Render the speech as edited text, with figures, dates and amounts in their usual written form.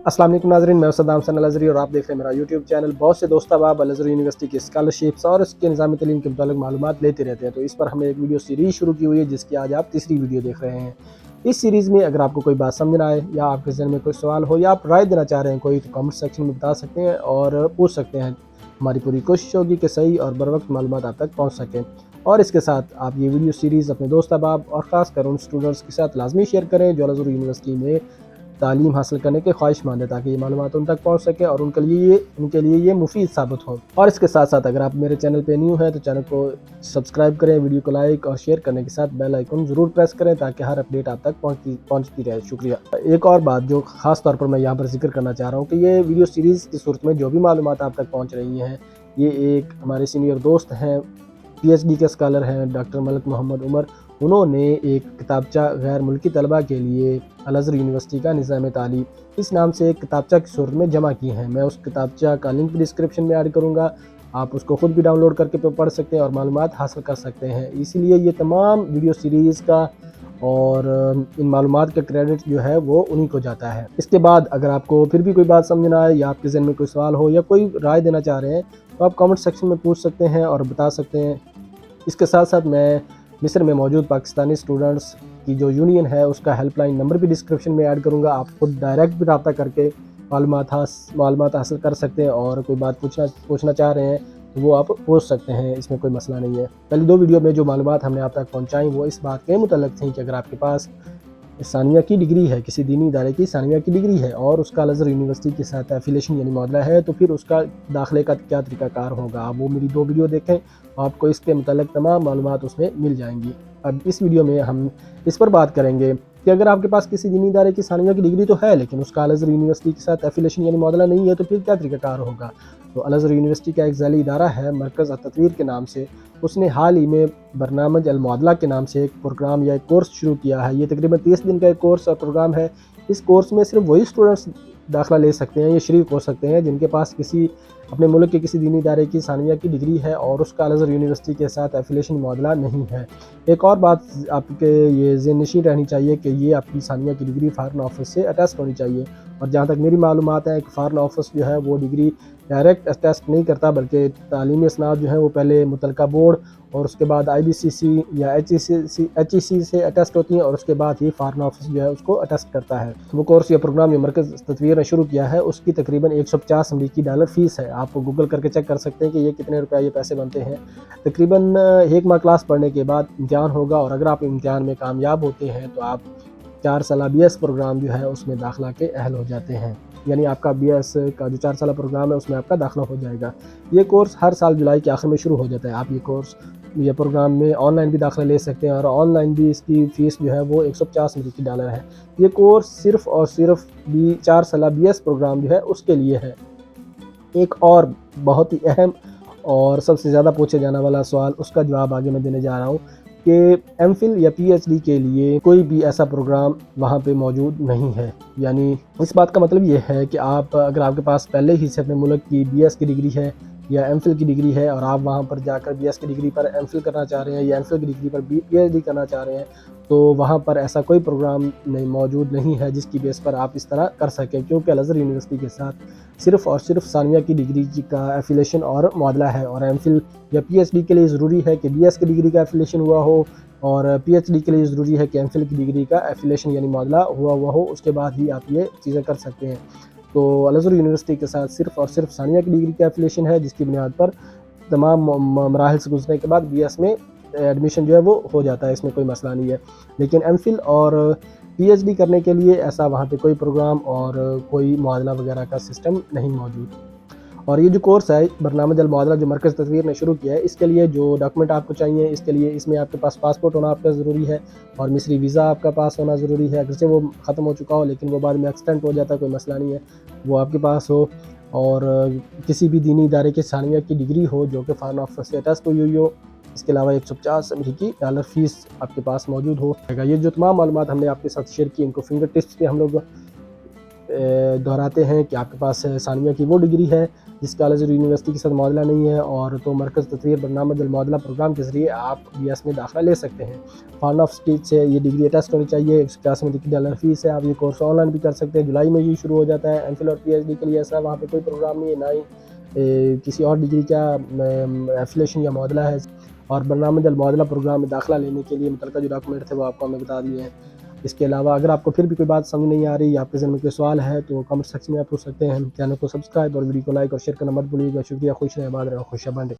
अस्सलाम वालेकुम नाज़रीन, मैं सद्दाम हसन अल-अज़हरी और आप देख रहे हैं मेरा यूट्यूब चैनल। बहुत से दोस्त अब अल-अज़हर यूनिवर्सिटी की स्कॉलरशिप्स और इसके निज़ाम तलीम के मुतालिक मालूमात लेते रहते हैं, तो इस पर हमने एक वीडियो सीरीज़ शुरू की हुई है जिसकी आज आप तीसरी वीडियो देख रहे हैं। इस सीरीज़ में अगर आपको कोई बात समझ ना आए या आपके ज़हन में कोई सवाल हो या आप राय देना चाह रहे हैं कोई, तो कमेंट सेक्शन में बता सकते हैं और पूछ सकते हैं। हमारी पूरी कोशिश होगी कि सही और बर वक्त मालूमात आप तक पहुँच सकें। और इसके साथ आप ये वीडियो सीरीज़ अपने दोस्त अहबाब और ख़ास कर उन स्टूडेंट्स के साथ लाजमी शेयर करें जो अल-अज़हर यूनिवर्सिटी में तालीम हासिल करने के ख्वाहिशमंद है, ताकि ये मालूमात उन तक पहुँच सके और उनके लिए ये मुफीद साबित हो। और इसके साथ साथ अगर आप मेरे चैनल पे न्यू हैं तो चैनल को सब्सक्राइब करें, वीडियो को लाइक और शेयर करने के साथ बेल आइकन ज़रूर प्रेस करें ताकि हर अपडेट आप तक पहुँचती रहे। शुक्रिया। एक और बात जो ख़ास तौर पर मैं यहाँ पर जिक्र करना चाह रहा हूँ कि ये वीडियो सीरीज़ की सूरत में जो भी मालूमात आप तक पहुँच रही हैं, ये एक हमारे सीनियर दोस्त हैं, PhD के स्कॉलर हैं, डॉक्टर मलिक मोहम्मद उमर। उन्होंने एक किताबचा गैर मुल्की तलबा के लिए अल-अज़हर यूनिवर्सिटी का निज़ाम तालीम इस नाम से एक किताबचा की सूरत में जमा की हैं। मैं उस किताबचा का लिंक डिस्क्रिप्शन में ऐड करूँगा, आप उसको ख़ुद भी डाउनलोड करके पढ़ सकते हैं और मालूमात हासिल कर सकते हैं। इसीलिए ये तमाम वीडियो सीरीज़ का और इन मालूमात का क्रेडिट जो है वो उन्हीं को जाता है। इसके बाद अगर आपको फिर भी कोई बात समझ ना आए या आपके ज़हन में कोई सवाल हो या कोई राय देना चाह रहे हैं, तो आप कमेंट सेक्शन में पूछ सकते हैं और बता सकते हैं। इसके साथ साथ मैं मिस्र में मौजूद पाकिस्तानी स्टूडेंट्स की जो यूनियन है उसका हेल्पलाइन नंबर भी डिस्क्रिप्शन में ऐड करूँगा। आप खुद डायरेक्ट भी रब्ता करके मालूमात हासिल कर सकते हैं और कोई बात पूछना चाह रहे हैं तो वो आप पूछ सकते हैं, इसमें कोई मसला नहीं है। पहली दो वीडियो में जो मालूमात हमने आप तक पहुँचाई वो इस बात के मुतल्लिक़ थी कि अगर आपके पास सानिया की डिग्री है, किसी दीनी इदारे की सानिया की डिग्री है और उसका अल-अज़हर यूनिवर्सिटी के साथ एफिलिएशन यानी मुआदला है, तो फिर उसका दाखिले का क्या तरीक़ाकार होगा। आप वो मेरी दो वीडियो देखें, आपको इसके मुतालिक तमाम मालूमात उसमें मिल जाएंगी। अब इस वीडियो में हम इस पर बात करेंगे कि अगर आपके पास किसी दीनी इदारे की सानिया की डिग्री तो है लेकिन उसका अल-अज़हर यूनिवर्सिटी के साथ एफिलिएशन यानी मुआदला नहीं है, तो फिर क्या तरीक़ाकार होगा। तो अल-अज़हर यूनिवर्सिटी का एक ज़ैली इदारा है मरकज़ अत-तत्वीर के नाम से, उसने हाल ही में बरनामज अल-मुआदला के नाम से एक प्रोग्राम या एक कोर्स शुरू किया है। ये तकरीबन 30 दिन का एक कोर्स और प्रोग्राम है। इस कोर्स में सिर्फ वही स्टूडेंट्स दाखिला ले सकते हैं, ये शरीक हो सकते हैं जिनके पास अपने मुल्क के किसी दीनी इदारे की सानिया की डिग्री है और उसका अल-अज़हर यूनिवर्सिटी के साथ एफिलिएशन मुआदला नहीं है। एक और बात आपके ये ज़हन-नशीं रहनी चाहिए कि ये आपकी सानिया की डिग्री फ़ॉरेन ऑफिस से अटेस्ट होनी चाहिए। और जहाँ तक मेरी मालूमात है कि फ़ॉरेन ऑफिस जो है वो डिग्री डायरेक्ट अटेस्ट नहीं करता, बल्कि तालीमी इसनाद जो है वो पहले मुतलका बोर्ड और उसके बाद IBCC या HEC से अटेस्ट होती हैं और उसके बाद ही फ़ॉरेन ऑफिस जो है उसको अटेस्ट करता है। वो कोर्स या प्रोग्राम जो मरकज़ तत्वीर ने शुरू किया है उसकी तकरीबन $150 अमरीकी फ़ीस है। आप गूगल करके चेक कर सकते हैं कि ये कितने रुपये ये पैसे बनते हैं। तकरीबन 1 माह क्लास पढ़ने के बाद इम्तिहान होगा और अगर आप इम्तिहान में कामयाब होते हैं तो आप 4 साल BS प्रोग्राम जो है उसमें दाखिला के अहल हो जाते हैं। यानी आपका BS का जो 4 साल प्रोग्राम है उसमें आपका दाखिला हो जाएगा। ये कोर्स हर साल जुलाई के आखिर में शुरू हो जाता है। आप ये प्रोग्राम में ऑनलाइन भी दाखिला ले सकते हैं और ऑनलाइन भी इसकी फ़ीस जो है वो $150 अमरीकी है। ये कोर्स सिर्फ़ और सिर्फ 4 साल BS प्रोग्राम जो है उसके लिए है। एक और बहुत ही अहम और सबसे ज़्यादा पूछे जाने वाला सवाल, उसका जवाब आगे मैं देने जा रहा हूँ कि MPhil या PhD के लिए कोई भी ऐसा प्रोग्राम वहाँ पे मौजूद नहीं है। यानी इस बात का मतलब ये है कि अगर आपके पास पहले ही से अपने मुल्क की BS की डिग्री है या MPhil की डिग्री है और आप वहाँ पर जाकर BS की डिग्री पर MPhil करना चाह रहे हैं या MPhil की डिग्री पर PhD करना चाह रहे हैं, तो वहाँ पर ऐसा कोई प्रोग्राम मौजूद नहीं है जिसकी बेस पर आप इस तरह कर सकें, क्योंकि अल-अज़हर यूनिवर्सिटी के साथ सिर्फ़ और सिर्फ सानिया की डिग्री का एफिलिएशन और मुआदला है। और MPhil या PhD के लिए ज़रूरी है कि BS की डिग्री का एफिलिएशन हुआ हो और PhD के लिए ज़रूरी है कि MPhil की डिग्री का एफिलिएशन यानी मुआदला हुआ हो, उसके बाद ही आप ये चीज़ें कर सकते हैं। तो अल-अज़हर यूनिवर्सिटी के साथ सिर्फ़ और सिर्फ सानिया की डिग्री का एफिलिएशन है, जिसकी बुनियाद पर तमाम मराहिल से गुजरने के बाद BS में एडमिशन जो है वो हो जाता है, इसमें कोई मसला नहीं है। लेकिन MPhil और PhD करने के लिए ऐसा वहाँ पे कोई प्रोग्राम और कोई मुआदला वगैरह का सिस्टम नहीं मौजूद। और ये जो कोर्स है बरनामज अल-मुआदला जो मरकज़ तत्वीर ने शुरू किया है, इसके लिए जो डॉक्यूमेंट आपको चाहिए, इसमें आपके पास पासपोर्ट होना आपका ज़रूरी है और मिस्री वीज़ा आपका पास होना ज़रूरी है। अगरचे वो ख़त्म हो चुका हो लेकिन वो बाद में एक्सटेंड हो जाता है, कोई मसला नहीं है, वो आपके पास हो। और किसी भी दीनी इदारे की सानिया की डिग्री हो जो कि फ़ॉरेन ऑफिस से अटेस्ट हुई हो। इसके अलावा $150 अमरीकी फ़ीस आपके पास मौजूद हो। ये जो तमाम मालूमात हमने आपके साथ शेयर की, इनको फिंगर टिप्स पे हम लोग دہراتے ہیں کہ آپ کے پاس ثانویہ کی وہ ڈگری ہے جس کا الازہر یونیورسٹی کے ساتھ معادلہ نہیں ہے، اور تو مرکز تطویر برنامج المعادلہ پروگرام کے ذریعے آپ BS میں داخلہ لے سکتے ہیں۔ فارن آف اسپیچ سے یہ ڈگری اٹیسٹ ہونی چاہیے، $185 فیس ہے، آپ یہ کورس آن لائن بھی کر سکتے ہیں، جولائی میں یہ شروع ہو جاتا ہے۔ MPhil اور PhD کے لیے ایسا وہاں پہ کوئی پروگرام نہیں ہے، نہ ہی کسی اور ڈگری کا ایفیلیشن یا معادلہ ہے، اور برنامج المعادلہ پروگرام میں داخلہ لینے کے لیے متعلقہ جو ڈاکومنٹ تھے وہ آپ کو ہم نے بتا دیے ہیں۔ اس کے علاوہ اگر آپ کو پھر بھی کوئی بات سمجھ نہیں آ رہی یا آپ کے ذہن میں کوئی سوال ہے تو کمنٹ سیکشن میں آپ پوچھ سکتے ہیں۔ چینل کو سبسکرائب اور ویڈیو کو لائک اور شیئر کرنا مت بھولیے گا۔ شکریہ، خوش رہیں، آباد رہیں، خوش آباد رہیں۔